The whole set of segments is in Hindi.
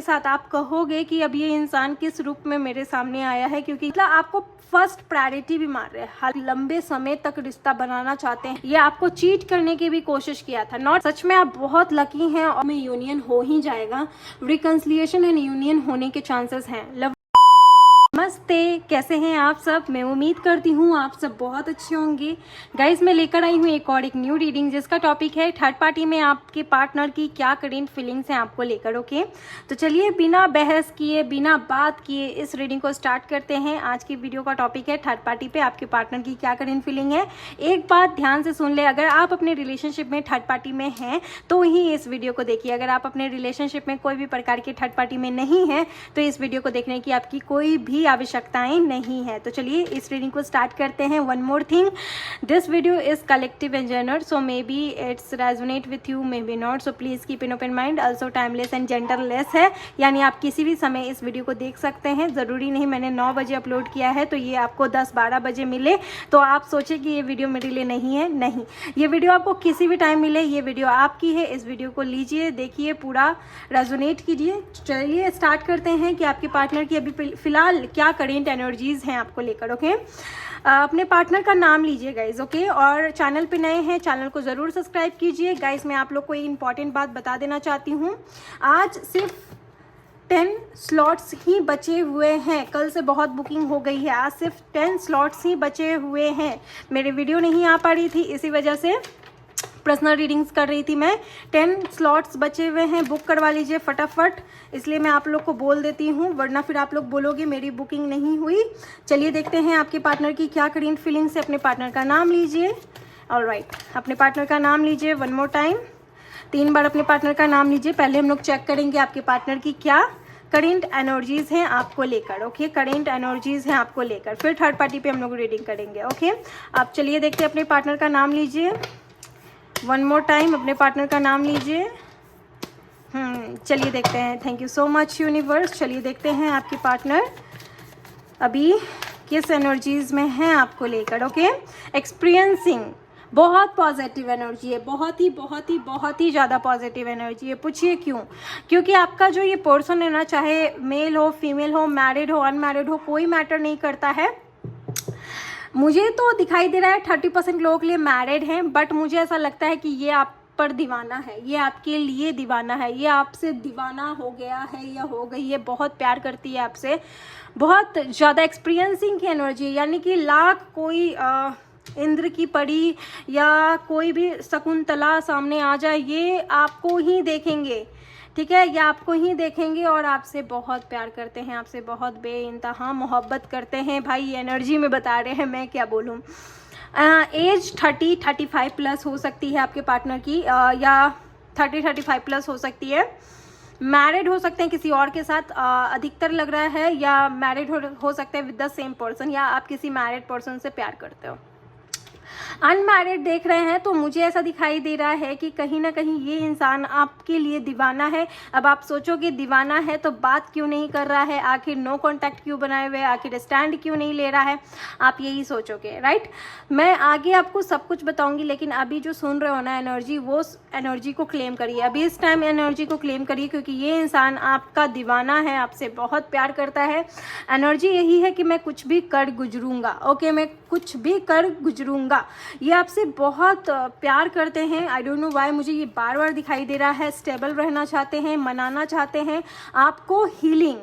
साथ आप कहोगे कि अब ये इंसान किस रूप में मेरे सामने आया है, क्योंकि मतलब आपको फर्स्ट प्रायोरिटी भी मार रहे हैं, हर लंबे समय तक रिश्ता बनाना चाहते हैं, ये आपको चीट करने की भी कोशिश किया था। नॉट सच में आप बहुत लकी हैं और में यूनियन हो ही जाएगा, रिकंसिलिएशन एंड यूनियन होने के चांसेस हैं। नमस्ते, कैसे हैं आप सब? मैं उम्मीद करती हूँ आप सब बहुत अच्छे होंगे। गाइस, मैं लेकर आई हूँ एक न्यू रीडिंग जिसका टॉपिक है थर्ड पार्टी में आपके पार्टनर की क्या करेंट फीलिंग्स हैं आपको लेकर। ओके, तो चलिए बिना बहस किए, बिना बात किए इस रीडिंग को स्टार्ट करते हैं। आज की वीडियो का टॉपिक है थर्ड पार्टी पे आपके पार्टनर की क्या करेंट फीलिंग है। एक बात ध्यान से सुन ले, अगर आप अपने रिलेशनशिप में थर्ड पार्टी में हैं तो ही इस वीडियो को देखिए। अगर आप अपने रिलेशनशिप में कोई भी प्रकार की थर्ड पार्टी में नहीं है तो इस वीडियो को देखने की आपकी कोई भी आवश्यकताएं नहीं है। तो चलिए इस रीडिंग को स्टार्ट करते हैं। One more thing, this video is collective and general, so may be it's resonate with you, may be not, so please keep in open mind. Also timeless and genderless है, यानी आप किसी भी समय इस वीडियो को देख सकते हैं। ज़रूरी नहीं मैंने 9 बजे अपलोड किया है तो ये आपको 10-12 बजे मिले तो आप सोचे कि ये वीडियो मेरे लिए नहीं है। नहीं, ये वीडियो आपको किसी भी टाइम मिले, ये वीडियो आपकी है। इस वीडियो को लीजिए, देखिए, पूरा रेजोनेट कीजिए। चलिए स्टार्ट करते हैं कि आपके पार्टनर की अभी फिलहाल क्या करेंट एनर्जीज हैं आपको लेकर। ओके, अपने पार्टनर का नाम लीजिए गाइज। ओके, और चैनल पे नए हैं, चैनल को ज़रूर सब्सक्राइब कीजिए। गाइज, मैं आप लोग को एक इंपॉर्टेंट बात बता देना चाहती हूँ, आज सिर्फ 10 स्लॉट्स ही बचे हुए हैं। कल से बहुत बुकिंग हो गई है, आज सिर्फ 10 स्लॉट्स ही बचे हुए हैं। मेरी वीडियो नहीं आ पा रही थी, इसी वजह से पर्सनल रीडिंग्स कर रही थी मैं। 10 स्लॉट्स बचे हुए हैं, बुक करवा लीजिए फटाफट, इसलिए मैं आप लोग को बोल देती हूँ, वरना फिर आप लोग बोलोगे मेरी बुकिंग नहीं हुई। चलिए देखते हैं आपके पार्टनर की क्या करेंट फीलिंग्स है। अपने पार्टनर का नाम लीजिए। ऑलराइट, अपने पार्टनर का नाम लीजिए वन मोर टाइम, 3 बार अपने पार्टनर का नाम लीजिए। पहले हम लोग चेक करेंगे आपके पार्टनर की क्या करेंट एनर्जीज हैं आपको लेकर। ओके, करेंट एनर्जीज हैं आपको लेकर, फिर थर्ड पार्टी पे हम लोग रीडिंग करेंगे। ओके, आप चलिए देखते हैं, अपने पार्टनर का नाम लीजिए वन मोर टाइम, अपने पार्टनर का नाम लीजिए। चलिए देखते हैं। Thank you so much universe. चलिए देखते हैं आपके पार्टनर अभी किस एनर्जीज में हैं आपको लेकर। ओके, एक्सपीरियंसिंग बहुत पॉजिटिव एनर्जी है, बहुत ही ज़्यादा पॉजिटिव एनर्जी है। पूछिए क्यों? क्योंकि आपका जो ये पर्सन है ना, चाहे मेल हो, फीमेल हो, मैरिड हो, अनमैरिड हो, कोई मैटर नहीं करता है। मुझे तो दिखाई दे रहा है 30% लोगों के लिए मैरिड हैं, बट मुझे ऐसा लगता है कि ये आप पर दीवाना है, ये आपके लिए दीवाना है, ये आपसे दीवाना हो गया है या हो गई है, बहुत प्यार करती है आपसे, बहुत ज़्यादा एक्सपीरियंसिंग की एनर्जी, यानी कि लाख कोई इंद्र की परी या कोई भी शकुंतला सामने आ जाए, ये आपको ही देखेंगे। ठीक है, ये आपको ही देखेंगे और आपसे बहुत प्यार करते हैं, आपसे बहुत बेइंतहा मोहब्बत करते हैं। भाई ये एनर्जी में बता रहे हैं, मैं क्या बोलूँ। एज 30-35 प्लस हो सकती है आपके पार्टनर की, या 30-35 प्लस हो सकती है। मैरिड हो सकते हैं किसी और के साथ, अधिकतर लग रहा है, या मैरिड हो सकते हैं विद द सेम पर्सन, या आप किसी मैरिड पर्सन से प्यार करते हो। अनमैरिड देख रहे हैं तो मुझे ऐसा दिखाई दे रहा है कि कहीं ना कहीं ये इंसान आपके लिए दीवाना है। अब आप सोचोगे दीवाना है तो बात क्यों नहीं कर रहा है, आखिर नो कांटेक्ट क्यों बनाए हुए, आखिर स्टैंड क्यों नहीं ले रहा है, आप यही सोचोगे, राइट। मैं आगे आपको सब कुछ बताऊंगी, लेकिन अभी जो सुन रहे हो ना एनर्जी, वो एनर्जी को क्लेम करिए, अभी इस टाइम एनर्जी को क्लेम करिए, क्योंकि ये इंसान आपका दीवाना है, आपसे बहुत प्यार करता है। एनर्जी यही है कि मैं कुछ भी कर गुजरूंगा। ओके, मैं कुछ भी कर गुजरूंगा। ये आपसे बहुत प्यार करते हैं। आई डोंट नो व्हाई मुझे ये बार बार दिखाई दे रहा है। स्टेबल रहना चाहते हैं, मनाना चाहते हैं आपको। हीलिंग,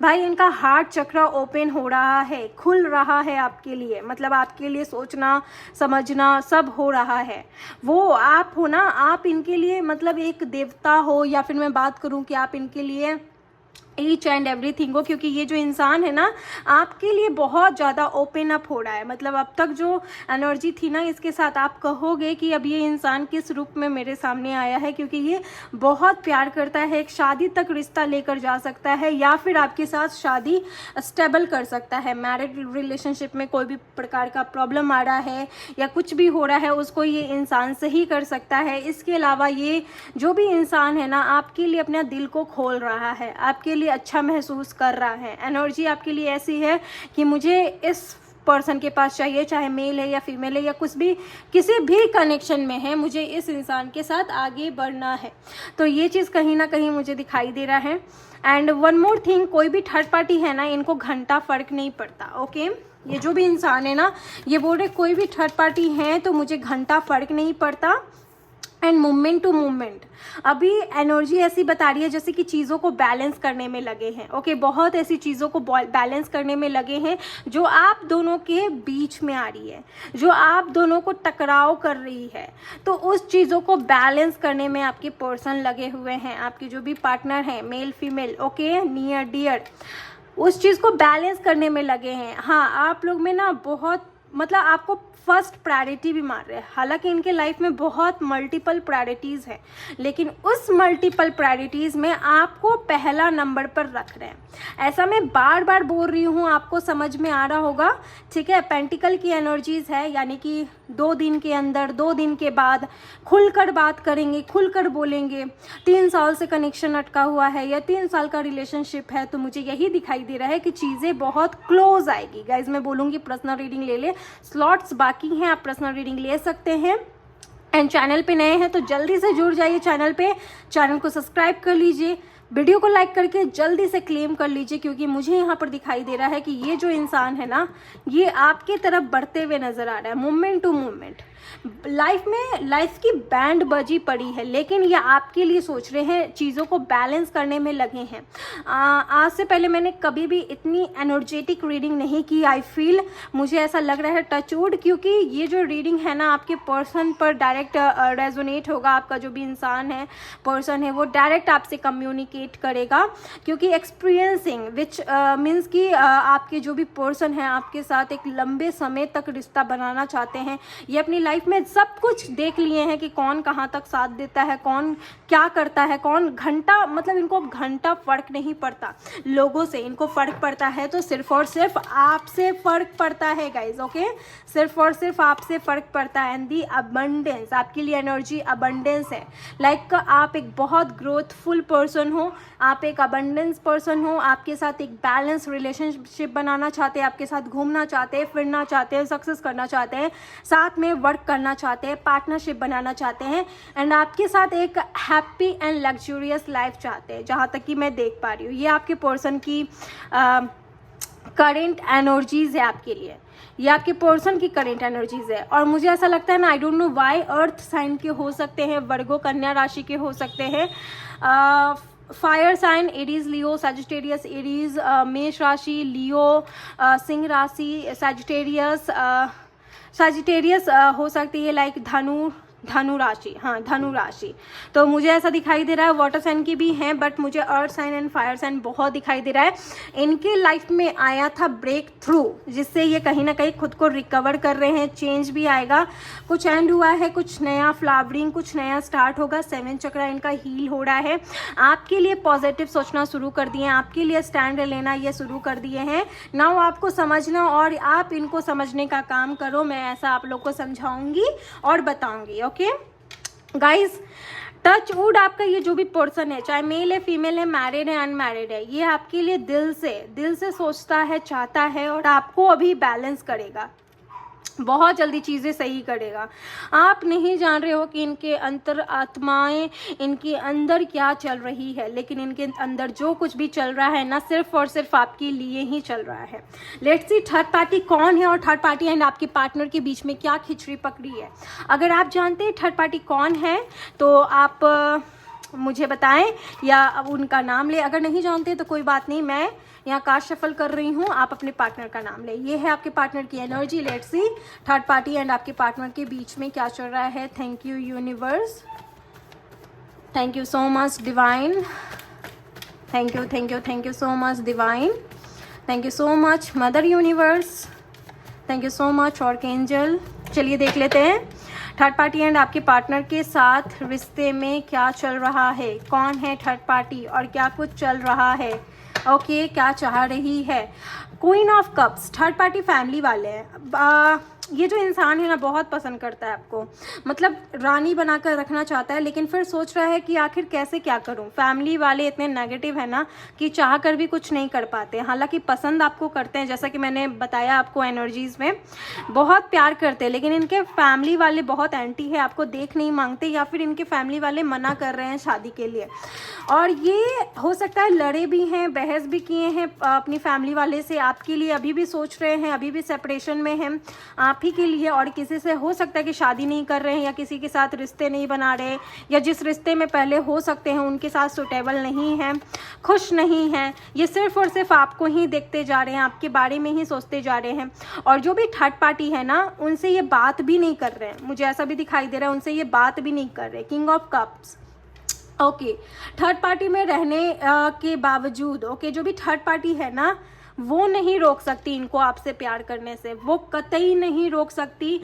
भाई इनका हार्ट चक्र ओपन हो रहा है, खुल रहा है आपके लिए, मतलब आपके लिए सोचना समझना सब हो रहा है। वो आप हो ना, आप इनके लिए मतलब एक देवता हो, या फिर मैं बात करूं कि आप इनके लिए ईच एंड एवरीथिंग हो, क्योंकि ये जो इंसान है ना आपके लिए बहुत ज़्यादा ओपन अप हो रहा है। मतलब अब तक जो एनर्जी थी ना इसके साथ, आप कहोगे कि अब ये इंसान किस रूप में मेरे सामने आया है, क्योंकि ये बहुत प्यार करता है, एक शादी तक रिश्ता लेकर जा सकता है, या फिर आपके साथ शादी स्टेबल कर सकता है। मैरिड रिलेशनशिप में कोई भी प्रकार का प्रॉब्लम आ रहा है या कुछ भी हो रहा है, उसको ये इंसान सही कर सकता है। इसके अलावा ये जो भी इंसान है ना आपके लिए अपना दिल को खोल रहा है, आपके लिए अच्छा महसूस कर रहा है। एनर्जी आपके लिए ऐसी है कि मुझे इस पर्सन के पास चाहिए, चाहे मेल है या फीमेल है या कुछ भी, किसी भी कनेक्शन में है, मुझे इस इंसान के साथ आगे बढ़ना है। तो ये चीज़ कहीं ना कहीं मुझे दिखाई दे रहा है। एंड वन मोर थिंग, कोई भी थर्ड पार्टी है ना, इनको घंटा फ़र्क नहीं पड़ता। ओके, ये जो भी इंसान है ना, ये बोल रहे कोई भी थर्ड पार्टी है तो मुझे घंटा फ़र्क नहीं पड़ता। एंड मूवमेंट टू मूवमेंट, अभी एनर्जी ऐसी बता रही है जैसे कि चीज़ों को बैलेंस करने में लगे हैं। ओके, बहुत ऐसी चीज़ों को बैलेंस करने में लगे हैं जो आप दोनों के बीच में आ रही है, जो आप दोनों को टकराव कर रही है। तो उस चीज़ों को बैलेंस करने में आपके पर्सन लगे हुए हैं, आपके जो भी पार्टनर हैं, male female, okay, near dear, उस चीज़ को बैलेंस करने में लगे हैं। हाँ, आप लोग में ना बहुत, मतलब आपको फर्स्ट प्रायोरिटी भी मार रहे हैं। हालांकि इनके लाइफ में बहुत मल्टीपल प्रायोरिटीज़ हैं, लेकिन उस मल्टीपल प्रायोरिटीज़ में आपको पहला नंबर पर रख रहे हैं। ऐसा मैं बार बार बोल रही हूँ, आपको समझ में आ रहा होगा, ठीक है। पेंटिकल की एनर्जीज़ है, यानी कि 2 दिन के अंदर, 2 दिन के बाद खुलकर बात करेंगे, खुलकर बोलेंगे। 3 साल से कनेक्शन अटका हुआ है या 3 साल का रिलेशनशिप है, तो मुझे यही दिखाई दे रहा है कि चीज़ें बहुत क्लोज आएगी। गाइज, मैं बोलूँगी पर्सनल रीडिंग ले ले, स्लॉट्स बाकी हैं, आप पर्सनल रीडिंग ले सकते हैं। एंड चैनल पे नए हैं तो जल्दी से जुड़ जाइए चैनल पे, चैनल को सब्सक्राइब कर लीजिए, वीडियो को लाइक करके जल्दी से क्लेम कर लीजिए, क्योंकि मुझे यहाँ पर दिखाई दे रहा है कि ये जो इंसान है ना, ये आपके तरफ बढ़ते हुए नज़र आ रहा है, मूवमेंट टू मूवमेंट। लाइफ में लाइफ की बैंड बजी पड़ी है, लेकिन ये आपके लिए सोच रहे हैं, चीज़ों को बैलेंस करने में लगे हैं। आज से पहले मैंने कभी भी इतनी एनर्जेटिक रीडिंग नहीं की। आई फील, मुझे ऐसा लग रहा है टचवुड, क्योंकि ये जो रीडिंग है ना, आपके पर्सन पर डायरेक्ट रेजोनेट होगा। आपका जो भी इंसान है, पर्सन है, वो डायरेक्ट आपसे कम्युनिकेट करेगा, क्योंकि एक्सपीरियंसिंग विच मीन्स कि आपके जो भी पर्सन है आपके साथ एक लंबे समय तक रिश्ता बनाना चाहते हैं। ये अपनी लाइफ में सब कुछ देख लिए हैं कि कौन कहाँ तक साथ देता है, कौन क्या करता है, कौन घंटा, मतलब इनको घंटा फर्क नहीं पड़ता लोगों से, इनको फर्क पड़ता है तो सिर्फ और सिर्फ आपसे फर्क पड़ता है गाइज। ओके, सिर्फ और सिर्फ आपसे फर्क पड़ता है। एंड दी अबंडेंस, आपके लिए एनर्जी अबंडेंस है। लाइक आप एक बहुत ग्रोथफुल पर्सन हो, आप एक अबंडेंस पर्सन हो, आपके साथ एक बैलेंस रिलेशनशिप बनाना चाहते हैं, आपके साथ घूमना चाहते हैं, फिरना चाहते हैं, सक्सेस करना चाहते हैं, साथ में वर्क करना चाहते हैं, पार्टनरशिप बनाना चाहते हैं, एंड आपके साथ एक हैप्पी एंड लग्जूरियस लाइफ चाहते हैं, जहाँ तक कि मैं देख पा रही हूँ। ये आपके पर्सन की करेंट एनर्जीज है आपके लिए, ये आपके पर्सन की करेंट एनर्जीज है। और मुझे ऐसा लगता है ना, I don't know why, earth sign के हो सकते हैं, वर्गो कन्या राशि के हो सकते हैं, फायर साइन एरीज, लियो, सैजिटेरियस, एरीज, मेष राशि, लियो, सिंह राशि, सैजिटेरियस हो सकती है, लाइक धनु राशि, हाँ धनु राशि। तो मुझे ऐसा दिखाई दे रहा है, वाटर साइन की भी हैं, बट मुझे earth sign and fire sign बहुत दिखाई दे रहा है। इनके लाइफ में आया था ब्रेक थ्रू, जिससे ये कहीं ना कहीं खुद को रिकवर कर रहे हैं। चेंज भी आएगा, कुछ एंड हुआ है, कुछ नया फ्लावरिंग, कुछ नया स्टार्ट होगा। 7 चक्र इनका हील हो रहा है, आपके लिए पॉजिटिव सोचना शुरू कर दिए हैं, आपके लिए स्टैंड लेना ये शुरू कर दिए हैं। नाउ आपको समझना और आप इनको समझने का काम करो, मैं ऐसा आप लोग को समझाऊंगी और बताऊंगी। ओके गाइज, टच वुड, आपका ये जो भी पर्सन है, चाहे मेल है, फीमेल है, मैरिड है, अनमैरिड है, ये आपके लिए दिल से सोचता है, चाहता है, और आपको अभी बैलेंस करेगा, बहुत जल्दी चीज़ें सही करेगा। आप नहीं जान रहे हो कि इनके अंतर आत्माएं, इनके अंदर क्या चल रही है, लेकिन इनके अंदर जो कुछ भी चल रहा है ना, सिर्फ और सिर्फ आपके लिए ही चल रहा है। लेट्स सी थर्ड पार्टी कौन है और थर्ड पार्टी एंड आपके पार्टनर के बीच में क्या खिचड़ी पकड़ी है। अगर आप जानते हैं थर्ड पार्टी कौन है तो आप मुझे बताएं या अब उनका नाम ले। अगर नहीं जानते तो कोई बात नहीं, मैं यहाँ कार्ड शफल कर रही हूँ, आप अपने पार्टनर का नाम ले। ये है आपके पार्टनर की energy. Let's see third party and आपके पार्टनर के बीच में क्या चल रहा है। Thank you universe, thank you so much divine, thank you so much divine, thank you so much mother universe, thank you so much archangel. चलिए देख लेते हैं थर्ड पार्टी एंड आपके पार्टनर के साथ रिश्ते में क्या चल रहा है, कौन है थर्ड पार्टी और क्या कुछ चल रहा है। ओके क्या चाह रही है। Queen of cups, third party family वाले हैं। ये जो इंसान है ना बहुत पसंद करता है आपको, मतलब रानी बनाकर रखना चाहता है, लेकिन फिर सोच रहा है कि आखिर कैसे क्या करूं। फैमिली वाले इतने नेगेटिव है ना कि चाह कर भी कुछ नहीं कर पाते। हालांकि पसंद आपको करते हैं, जैसा कि मैंने बताया आपको एनर्जीज़ में बहुत प्यार करते हैं, लेकिन इनके फैमिली वाले बहुत एंटी है, आपको देख नहीं मांगते, या फिर इनके फैमिली वाले मना कर रहे हैं शादी के लिए। और ये हो सकता है लड़े भी हैं, बहस भी किए हैं अपनी फैमिली वाले से, आपके लिए अभी भी सोच रहे हैं, अभी भी सेपरेशन में हैं आप ही के लिए, और किसी से हो सकता है कि शादी नहीं कर रहे हैं, या किसी के साथ रिश्ते नहीं बना रहे, या जिस रिश्ते में पहले हो सकते हैं उनके साथ सुटेबल नहीं है, खुश नहीं है। ये सिर्फ और सिर्फ आपको ही देखते जा रहे हैं, आपके बारे में ही सोचते जा रहे हैं। और जो भी थर्ड पार्टी है ना उनसे ये बात भी नहीं कर रहे हैं, मुझे ऐसा भी दिखाई दे रहा है, उनसे ये बात भी नहीं कर रहे। King of cups, okay third party में रहने के बावजूद जो भी थर्ड पार्टी है ना वो नहीं रोक सकती इनको आपसे प्यार करने से, वो कतई नहीं रोक सकती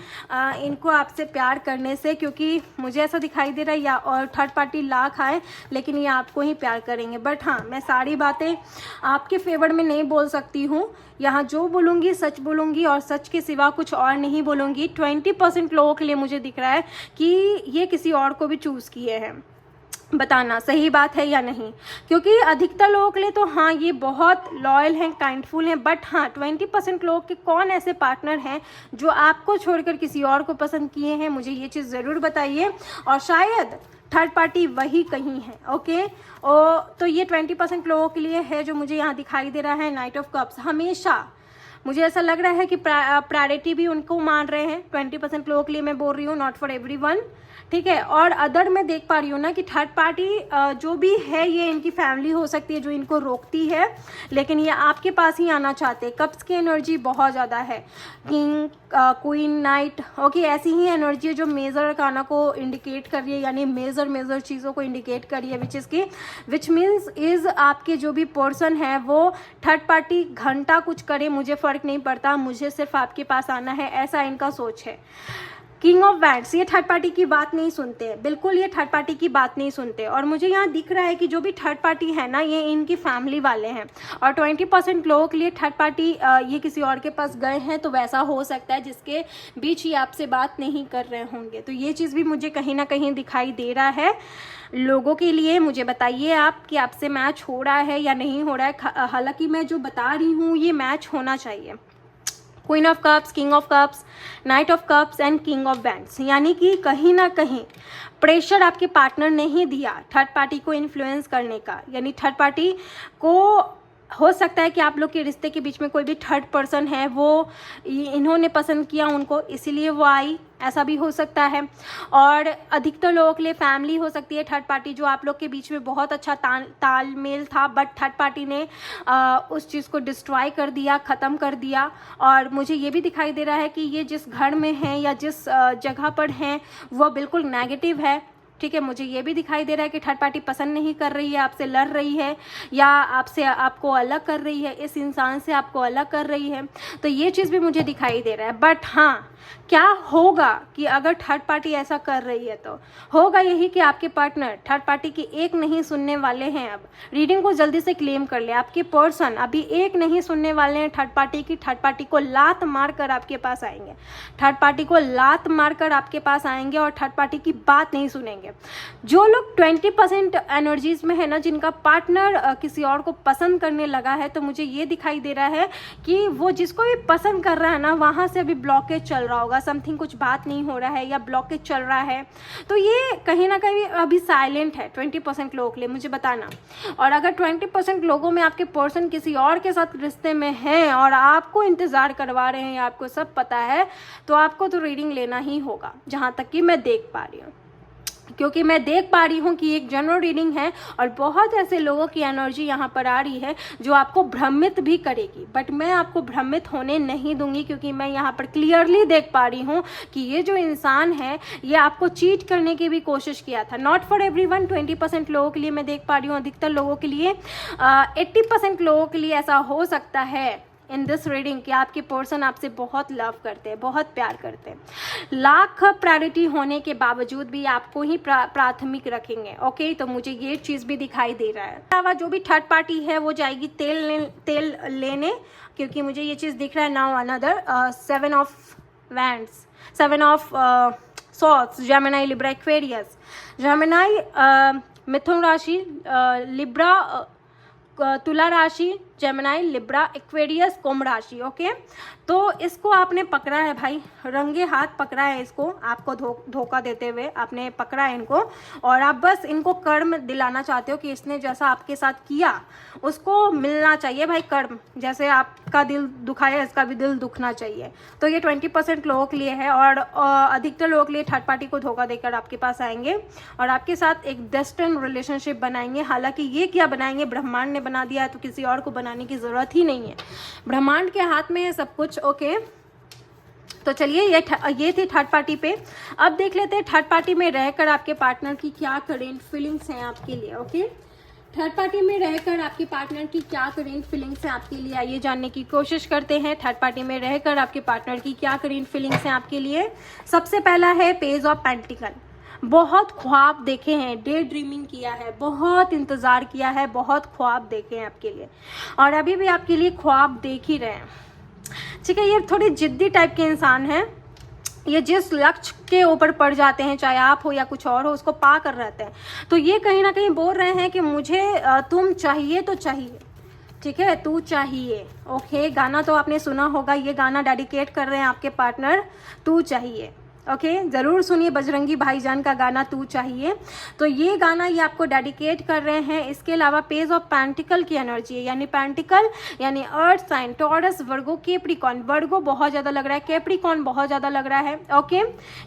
इनको आपसे प्यार करने से, क्योंकि मुझे ऐसा दिखाई दे रहा है या और थर्ड पार्टी ला खाए लेकिन ये आपको ही प्यार करेंगे। बट हाँ, मैं सारी बातें आपके फेवर में नहीं बोल सकती हूँ, यहाँ जो बोलूँगी सच बोलूँगी और सच के सिवा कुछ और नहीं बोलूँगी। 20% लोगों के लिए मुझे दिख रहा है कि ये किसी और को भी चूज़ किए हैं, बताना सही बात है या नहीं, क्योंकि अधिकतर लोगों के लिए तो हाँ ये बहुत लॉयल हैं, काइंडफुल हैं। बट हाँ 20% लोग के कौन ऐसे पार्टनर हैं जो आपको छोड़कर किसी और को पसंद किए हैं, मुझे ये चीज़ ज़रूर बताइए। और शायद थर्ड पार्टी वही कहीं है। ओके तो ये 20% लोगों के लिए है जो मुझे यहाँ दिखाई दे रहा है। नाइट ऑफ कप्स, हमेशा मुझे ऐसा लग रहा है कि प्रायोरिटी भी उनको मान रहे हैं। 20% लोगों के लिए मैं बोल रही हूँ, नॉट फॉर एवरीवन, ठीक है। और अदर मैं देख पा रही हूँ ना कि थर्ड पार्टी जो भी है ये इनकी फैमिली हो सकती है जो इनको रोकती है, लेकिन ये आपके पास ही आना चाहते हैं। कप्स की एनर्जी बहुत ज़्यादा है, किंग, क्वीन, नाइट, ओके ऐसी ही एनर्जी है जो मेजर अरकाना को इंडिकेट कर रही है, यानी मेजर चीज़ों को इंडिकेट कर रही है, विच मीन्स इज़ आपके जो भी पर्सन है वो थर्ड पार्टी घंटा कुछ करे मुझे फ़र्क नहीं पड़ता, मुझे सिर्फ आपके पास आना है, ऐसा इनका सोच है। किंग ऑफ वैंड्स, ये थर्ड पार्टी की बात नहीं सुनते, बिल्कुल ये थर्ड पार्टी की बात नहीं सुनते। और मुझे यहाँ दिख रहा है कि जो भी थर्ड पार्टी है ना ये इनकी फैमिली वाले हैं। और 20% लोगों के लिए थर्ड पार्टी ये किसी और के पास गए हैं, तो वैसा हो सकता है जिसके बीच ये आपसे बात नहीं कर रहे होंगे। तो ये चीज़ भी मुझे कहीं ना कहीं दिखाई दे रहा है लोगों के लिए। मुझे बताइए आप कि आपसे मैच हो रहा है या नहीं हो रहा है। हालांकि मैं जो बता रही हूँ ये मैच होना चाहिए। Queen of cups, king of cups, night of cups and king of wands, यानी कि कहीं ना कहीं प्रेशर आपके पार्टनर ने ही दिया थर्ड पार्टी को इन्फ्लुएंस करने का। यानी थर्ड पार्टी को हो सकता है कि आप लोग के रिश्ते के बीच में कोई भी थर्ड पर्सन है, वो इन्होंने पसंद किया उनको इसीलिए वो आई, ऐसा भी हो सकता है। और अधिकतर लोगों के लिए फैमिली हो सकती है थर्ड पार्टी, जो आप लोग के बीच में बहुत अच्छा तालमेल था, बट थर्ड पार्टी ने उस चीज़ को डिस्ट्रॉय कर दिया, ख़त्म कर दिया। और मुझे ये भी दिखाई दे रहा है कि ये जिस घर में हैं या जिस जगह पर हैं वह बिल्कुल नेगेटिव है, ठीक है। मुझे ये भी दिखाई दे रहा है कि थर्ड पार्टी पसंद नहीं कर रही है, आपसे लड़ रही है या आपको अलग कर रही है, इस इंसान से आपको अलग कर रही है। तो ये चीज़ भी मुझे दिखाई दे रहा है। बट हाँ, क्या होगा कि अगर थर्ड पार्टी ऐसा कर रही है तो होगा यही कि आपके पार्टनर थर्ड पार्टी की एक नहीं सुनने वाले हैं। अब रीडिंग को जल्दी से क्लेम कर ले, आपके पर्सन अभी एक नहीं सुनने वाले हैं थर्ड पार्टी की। थर्ड पार्टी को लात मार कर आपके पास आएंगे, थर्ड पार्टी को लात मार कर आपके पास आएंगे और थर्ड पार्टी की बात नहीं सुनेंगे। जो लोग 20% एनर्जीज में है ना, जिनका पार्टनर किसी और को पसंद करने लगा है, तो मुझे ये दिखाई दे रहा है कि वो जिसको भी पसंद कर रहा है ना वहाँ से अभी ब्लॉकेज चल रहा होगा, समथिंग कुछ बात नहीं हो रहा है या ब्लॉकेज चल रहा है। तो ये कहीं ना कहीं अभी साइलेंट है 20% लोगों के लिए, मुझे बताना। और अगर 20% लोगों में आपके पर्सन किसी और के साथ रिश्ते में हैं और आपको इंतज़ार करवा रहे हैं, आपको सब पता है, तो आपको तो रीडिंग लेना ही होगा, जहाँ तक कि मैं देख पा रही हूँ। क्योंकि मैं देख पा रही हूँ कि एक जनरल रीडिंग है और बहुत ऐसे लोगों की एनर्जी यहाँ पर आ रही है जो आपको भ्रमित भी करेगी। बट मैं आपको भ्रमित होने नहीं दूंगी, क्योंकि मैं यहाँ पर क्लियरली देख पा रही हूँ कि ये जो इंसान है ये आपको चीट करने की भी कोशिश किया था। नॉट फॉर एवरीवन, 20% लोगों के लिए मैं देख पा रही हूँ। अधिकतर लोगों के लिए 80% लोगों के लिए ऐसा हो सकता है इन दिस रीडिंग कि आपके पर्सन आपसे बहुत लव करते हैं, बहुत प्यार करते हैं। लाख प्रायोरिटी होने के बावजूद भी आपको ही प्राथमिक रखेंगे। ओके, तो मुझे ये चीज़ भी दिखाई दे रहा है। अलावा जो भी थर्ड पार्टी है वो जाएगी तेल लेने, क्योंकि मुझे ये चीज़ दिख रहा है। Now another 7 of wands, 7 of swords, Gemini, Libra, Aquarius, Gemini मिथुन राशि, लिब्रा तुला राशि, जेमिनी, लिब्रा, एक्वेरियस, कुंभ राशि। ओके, तो इसको आपने पकड़ा है भाई, रंगे हाथ पकड़ा है इसको, आपको धोखा देते हुए आपने पकड़ा है इनको, और आप बस इनको कर्म दिलाना चाहते हो कि इसने जैसा आपके साथ किया उसको मिलना चाहिए भाई कर्म, जैसे आपका दिल दुखाया इसका भी दिल दुखना चाहिए। तो ये 20% लोगों के लिए है, और अधिकतर लोगों के लिए थर्ड पार्टी को धोखा देकर आपके पास आएंगे और आपके साथ एक डेस्टिन्ड रिलेशनशिप बनाएंगे। हालांकि ये क्या बनाएंगे, ब्रह्मांड ने बना दिया है तो किसी और को बनाने की ज़रूरत ही नहीं है, ब्रह्मांड के हाथ में है सब कुछ। ओके, तो चलिए ये थी थर्ड पार्टी पे। अब देख लेते हैं थर्ड पार्टी में रहकर आपके पार्टनर की क्या करेंट फीलिंग्स हैं आपके लिए। ओके, थर्ड पार्टी में रहकर आपके पार्टनर की क्या करेंट फीलिंग्स हैं आपके लिए, आइए जानने की कोशिश करते हैं। थर्ड पार्टी में रहकर आपके पार्टनर की क्या करेंट फीलिंग्स हैं आपके लिए। सबसे पहला है पेज ऑफ पेंटिकल। बहुत ख्वाब देखे हैं, डे ड्रीमिंग किया है, बहुत इंतज़ार किया है, बहुत ख्वाब देखे हैं आपके लिए, और अभी भी आपके लिए ख्वाब देख ही रहे हैं। ठीक है, ये थोड़ी जिद्दी टाइप के इंसान हैं, ये जिस लक्ष्य के ऊपर पड़ जाते हैं, चाहे आप हो या कुछ और हो, उसको पा कर रहते हैं। तो ये कहीं ना कहीं बोल रहे हैं कि मुझे तुम चाहिए तो चाहिए, ठीक है, तू चाहिए। ओके, गाना तो आपने सुना होगा, ये गाना डेडिकेट कर रहे हैं आपके पार्टनर, तू चाहिए। ओके, ज़रूर सुनिए बजरंगी भाईजान का गाना तू चाहिए। तो ये गाना ये आपको डेडिकेट कर रहे हैं। इसके अलावा पेज ऑफ पेंटिकल की एनर्जी है, यानी पेंटिकल यानी अर्थ साइन, टॉरस, वर्गो, कैप्रिकॉर्न। वर्गो बहुत ज़्यादा लग रहा है, कैप्रिकॉर्न बहुत ज़्यादा लग रहा है। ओके,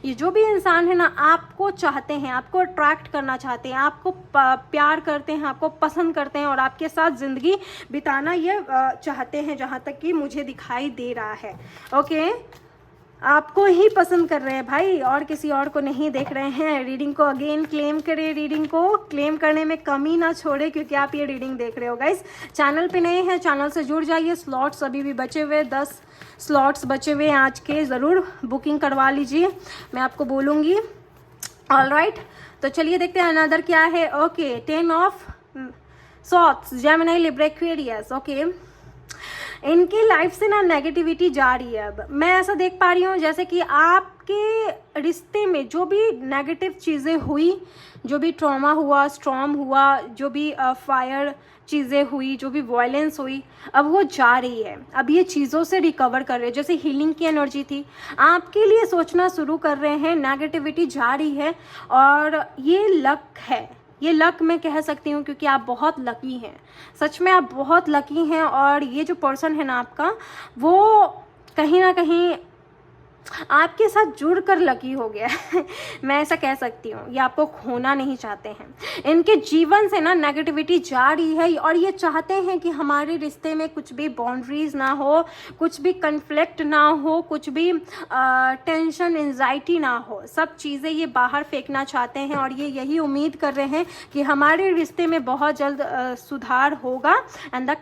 ये जो भी इंसान है ना, आपको चाहते हैं, आपको अट्रैक्ट करना चाहते हैं, आपको प्यार करते हैं, आपको पसंद करते हैं, और आपके साथ ज़िंदगी बिताना ये चाहते हैं, जहाँ तक कि मुझे दिखाई दे रहा है। ओके, आपको ही पसंद कर रहे हैं भाई, और किसी और को नहीं देख रहे हैं। रीडिंग को अगेन क्लेम करें, रीडिंग को क्लेम करने में कमी ना छोड़े, क्योंकि आप ये रीडिंग देख रहे हो गाइस। चैनल पे नए हैं, चैनल से जुड़ जाइए। स्लॉट्स अभी भी बचे हुए, 10 स्लॉट्स बचे हुए हैं आज के, ज़रूर बुकिंग करवा लीजिए, मैं आपको बोलूँगी। ऑलराइट, तो चलिए देखते हैं अनदर क्या है। Okay, 10 of swords, Gemini, Libra, Aquarius. Okay, इनकी लाइफ से ना नेगेटिविटी जा रही है। अब मैं ऐसा देख पा रही हूँ जैसे कि आपके रिश्ते में जो भी नेगेटिव चीज़ें हुई, जो भी ट्रॉमा हुआ, स्टॉर्म हुआ, जो भी फायर चीज़ें हुई, जो भी वायलेंस हुई, अब वो जा रही है। अब ये चीज़ों से रिकवर कर रहे हैं, जैसे हीलिंग की एनर्जी थी, आपके लिए सोचना शुरू कर रहे हैं, नेगेटिविटी जा रही है, और ये लक है, ये लक मैं कह सकती हूँ, क्योंकि आप बहुत लकी हैं, सच में आप बहुत लकी हैं। और ये जो पर्सन है ना आपका, वो कहीं ना कहीं आपके साथ जुड़कर लकी हो गया है मैं ऐसा कह सकती हूँ। ये आपको खोना नहीं चाहते हैं, इनके जीवन से ना नेगेटिविटी जा रही है, और ये चाहते हैं कि हमारे रिश्ते में कुछ भी बाउंड्रीज ना हो, कुछ भी कन्फ्लिक्ट ना हो, कुछ भी टेंशन, एंजाइटी ना हो, सब चीज़ें ये बाहर फेंकना चाहते हैं। और ये यही उम्मीद कर रहे हैं कि हमारे रिश्ते में बहुत जल्द सुधार होगा। And the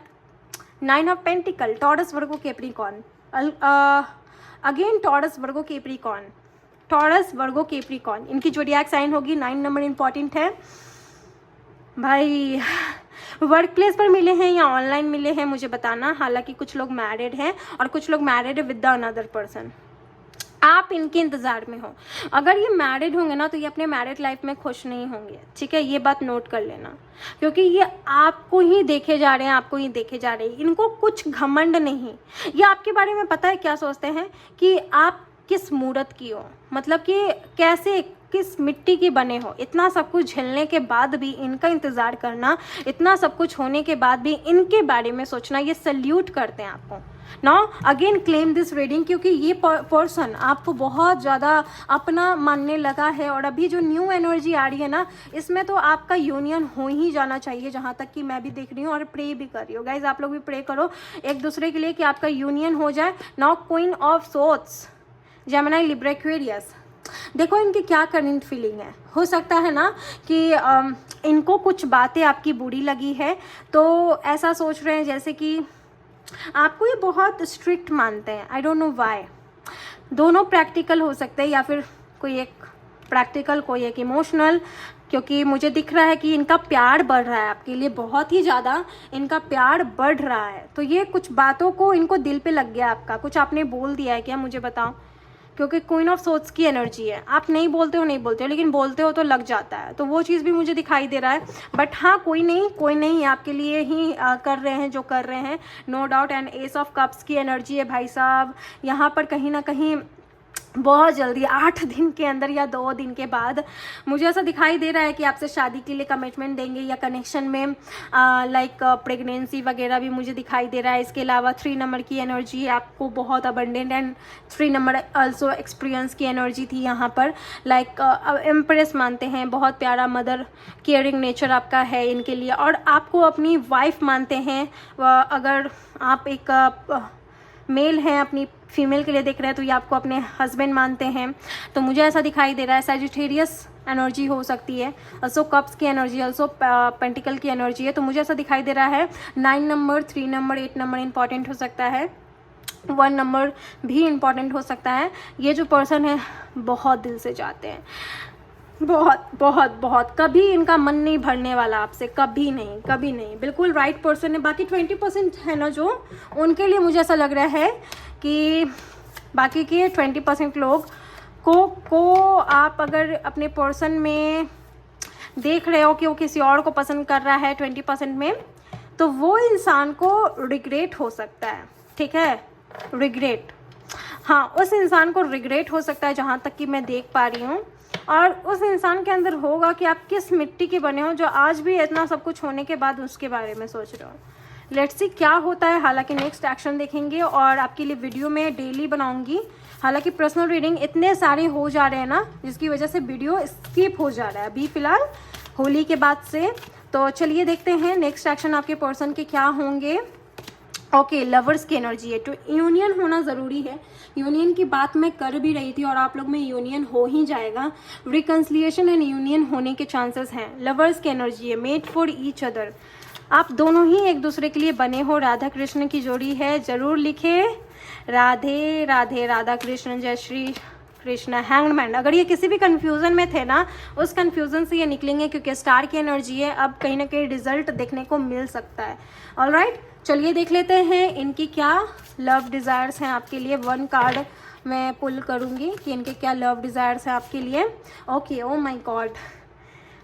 9 of pentacle, taurus, Virgo, Capricorn. Again taurus, Virgo, Capricorn, taurus, Virgo, Capricorn, इनकी जोडिएक साइन होगी। 9 नंबर इंपॉर्टेंट है भाई। वर्क प्लेस पर मिले हैं या ऑनलाइन मिले हैं मुझे बताना। हालांकि कुछ लोग मैरिड हैं और कुछ लोग मैरिड है विद द अनदर पर्सन। आप इनके इंतज़ार में हो। अगर ये मैरिड होंगे ना, तो ये अपने मैरिड लाइफ में खुश नहीं होंगे, ठीक है, ये बात नोट कर लेना, क्योंकि ये आपको ही देखे जा रहे हैं, आपको ही देखे जा रहे हैं। इनको कुछ घमंड नहीं, ये आपके बारे में पता है क्या सोचते हैं कि आप किस मूरत की हो, मतलब कि कैसे, किस मिट्टी की बने हो। इतना सब कुछ झेलने के बाद भी इनका इंतज़ार करना, इतना सब कुछ होने के बाद भी इनके बारे में सोचना, ये सल्यूट करते हैं आपको। Now again claim this reading, क्योंकि ये पर्सन आपको बहुत ज़्यादा अपना मानने लगा है। और अभी जो न्यू एनर्जी आ रही है ना, इसमें तो आपका यूनियन हो ही जाना चाहिए, जहाँ तक कि मैं भी देख रही हूँ और प्रे भी कर रही हूँ। गाइज आप लोग भी प्रे करो एक दूसरे के लिए कि आपका यूनियन हो जाए। Now queen of swords, Gemini, Libra, Aquarius. देखो इनकी क्या करंट फीलिंग है। हो सकता है ना कि इनको कुछ बातें आपकी बुरी लगी है, तो ऐसा सोच रहे हैं जैसे कि आपको ये बहुत स्ट्रिक्ट मानते हैं। आई डोंट नो व्हाई। दोनों प्रैक्टिकल हो सकते हैं, या फिर कोई एक प्रैक्टिकल, कोई एक इमोशनल, क्योंकि मुझे दिख रहा है कि इनका प्यार बढ़ रहा है आपके लिए, बहुत ही ज़्यादा इनका प्यार बढ़ रहा है। तो ये कुछ बातों को इनको दिल पे लग गया आपका, कुछ आपने बोल दिया है क्या, मुझे बताओ। क्योंकि क्वीन ऑफ सोर्ड्स की एनर्जी है। आप नहीं बोलते हो लेकिन बोलते हो तो लग जाता है, तो वो चीज़ भी मुझे दिखाई दे रहा है। बट हाँ, कोई नहीं आपके लिए ही कर रहे हैं जो कर रहे हैं, no doubt. And ace of cups की एनर्जी है भाई साहब, यहाँ पर कहीं ना कहीं बहुत जल्दी 8 दिन के अंदर या 2 दिन के बाद मुझे ऐसा दिखाई दे रहा है कि आपसे शादी के लिए कमिटमेंट देंगे, या कनेक्शन में लाइक प्रेगनेंसी वगैरह भी मुझे दिखाई दे रहा है। इसके अलावा 3 नंबर की एनर्जी है आपको बहुत abundant, and 3 number also experience की एनर्जी थी यहाँ पर। लाइक एम्प्रेस मानते हैं, बहुत प्यारा मदर केयरिंग नेचर आपका है इनके लिए, और आपको अपनी वाइफ मानते हैं। अगर आप एक मेल हैं अपनी फीमेल के लिए देख रहे हैं तो ये आपको अपने हस्बैंड मानते हैं। तो मुझे ऐसा दिखाई दे रहा है सैजिटेरियस एनर्जी हो सकती है, अल्सो कप्स की एनर्जी, अल्सो पेंटिकल की एनर्जी है। तो मुझे ऐसा दिखाई दे रहा है 9 नंबर, 3 नंबर, 8 नंबर इंपॉर्टेंट हो सकता है, 1 नंबर भी इंपॉर्टेंट हो सकता है। ये जो पर्सन है बहुत दिल से चाहते हैं, बहुत बहुत बहुत, कभी इनका मन नहीं भरने वाला आपसे, कभी नहीं, बिल्कुल राइट पर्सन है। बाकी 20% है ना जो, उनके लिए मुझे ऐसा लग रहा है कि बाकी के 20% लोग को आप अगर अपने पर्सन में देख रहे हो कि वो किसी और को पसंद कर रहा है 20% में, तो वो इंसान को रिग्रेट हो सकता है, ठीक है, रिग्रेट, हाँ, उस इंसान को रिग्रेट हो सकता है जहाँ तक कि मैं देख पा रही हूँ। और उस इंसान के अंदर होगा कि आप किस मिट्टी के बने हो जो आज भी इतना सब कुछ होने के बाद उसके बारे में सोच रहे हो। लेट्स सी क्या होता है। हालांकि नेक्स्ट एक्शन देखेंगे और आपके लिए वीडियो में डेली बनाऊंगी। हालांकि पर्सनल रीडिंग इतने सारे हो जा रहे हैं ना, जिसकी वजह से वीडियो स्किप हो जा रहा है अभी फ़िलहाल होली के बाद से। तो चलिए देखते हैं नेक्स्ट एक्शन आपके पर्सन के क्या होंगे। ओके, लवर्स की एनर्जी है, तो यूनियन होना ज़रूरी है। यूनियन की बात मैं कर भी रही थी और आप लोग में यूनियन हो ही जाएगा। रिकन्सिलिएशन एंड यूनियन होने के चांसेस हैं। लवर्स की एनर्जी है, मेड फॉर ईच अदर, आप दोनों ही एक दूसरे के लिए बने हो। राधा कृष्ण की जोड़ी है, ज़रूर लिखे राधे राधे, राधा कृष्ण, जय श्री कृष्ण। हैंगमैन, अगर ये किसी भी कंफ्यूजन में थे ना, उस कंफ्यूजन से ये निकलेंगे क्योंकि स्टार की एनर्जी है। अब कहीं ना कहीं रिजल्ट देखने को मिल सकता है। ऑलराइट, चलिए देख लेते हैं इनकी क्या लव डिज़ायर्स हैं आपके लिए। 1 कार्ड मैं पुल करूँगी कि इनके क्या लव डिज़ायर्स हैं आपके लिए। ओके, ओ माय गॉड,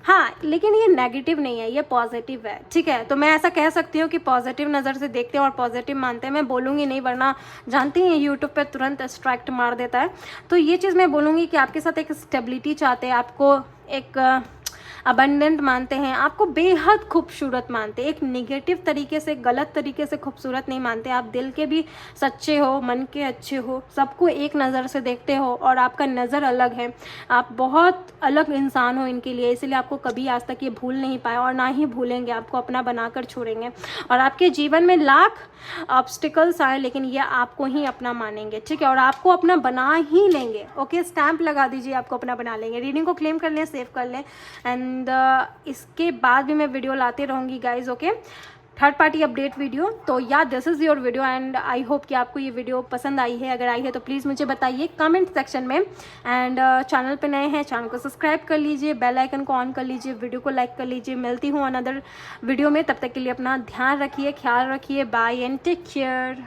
हाँ, लेकिन ये नेगेटिव नहीं है, ये पॉजिटिव है, ठीक है। तो मैं ऐसा कह सकती हूँ कि पॉजिटिव नज़र से देखते हैं और पॉजिटिव मानते हैं। मैं बोलूँगी नहीं, वरना जानती हैं यूट्यूब पे तुरंत स्ट्राइक मार देता है। तो ये चीज़ मैं बोलूँगी कि आपके साथ एक स्टेबिलिटी चाहते हैं, आपको एक अबंडेंट मानते हैं, आपको बेहद खूबसूरत मानते हैं। एक निगेटिव तरीके से, गलत तरीके से खूबसूरत नहीं मानते। आप दिल के भी सच्चे हो, मन के अच्छे हो, सबको एक नज़र से देखते हो और आपका नज़र अलग है। आप बहुत अलग इंसान हो इनके लिए, इसलिए आपको कभी आज तक ये भूल नहीं पाए और ना ही भूलेंगे। आपको अपना बनाकर छोड़ेंगे और आपके जीवन में लाख ऑब्स्टिकल्स आए लेकिन ये आपको ही अपना मानेंगे, ठीक है, और आपको अपना बना ही लेंगे। ओके, स्टैंप लगा दीजिए, आपको अपना बना लेंगे। रीडिंग को क्लेम कर लें, सेव कर लें, एंड इसके बाद भी मैं वीडियो लाते रहूँगी guys. Okay, third party update video. तो या this is your video and I hope कि आपको ये वीडियो पसंद आई है। अगर आई है तो प्लीज़ मुझे बताइए कमेंट सेक्शन में। एंड चैनल पे नए हैं, चैनल को सब्सक्राइब कर लीजिए, बेल आइकन को ऑन कर लीजिए, वीडियो को लाइक कर लीजिए। मिलती हूँ अनदर वीडियो में, तब तक के लिए अपना ध्यान रखिए, ख्याल रखिए। Bye and take care.